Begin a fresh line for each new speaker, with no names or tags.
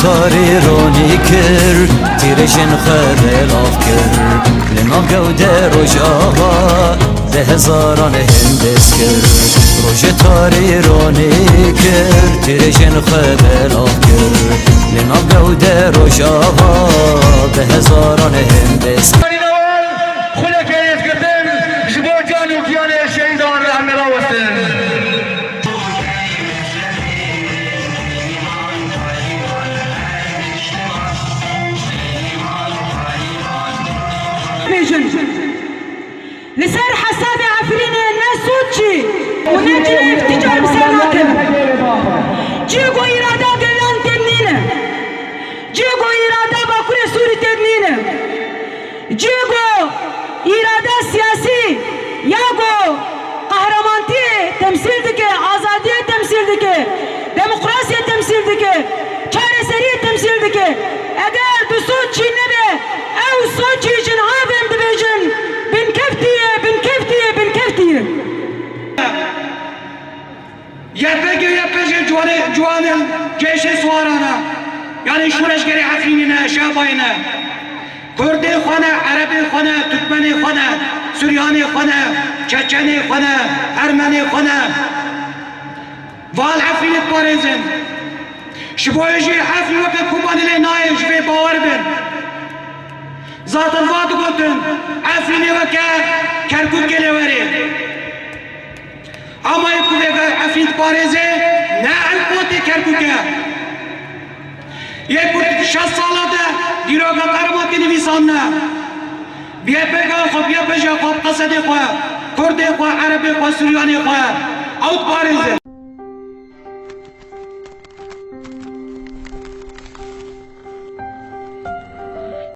تاری رونی کر تیر جن خبلاف کر لنام گوده روش آها ده هزاران هندس کر روش تاری رونی کر تیر جن خبلاف کر لنام گوده روش آها ده هزاران هندس کر
لسر حساب عفرين الناس سوتشي ونجي افتجار بسناتهم جيغو إرادة قلان تبنينه جيغو إرادة باكوري سوري تبنينه جيغو إرادة سياسي ياغو قهرمانتي تمثيل دكي آزادية تمثيل دكي ديمقراطية تمثيل دكي چارەسەری تمثيل دكي اگر دو سوتشي نبي او سوتشي جنهاهم دبيجن
يبقى جوان جيش سوارنا يعني شورشگری عفرینینا شاباینا کردی خانه عربی خانه ترکمنی خانه سوریانی خانه چچنی خانه ارمنی خانه وال عفرینت بارزن شبایجی عفرین وقت کوبانی لی نایش به باور بن ذات الواد گوتن عفرینی وقت کرکوک گلی وری اما يكون عفريت بارزه نا القوتي كركوكا يكون شصالة ديروغا قرمات نويسانا بيبقى خب يبجا خب قصدي خوا كردي خوا عربي خوا سورياني خوا اوت بارزه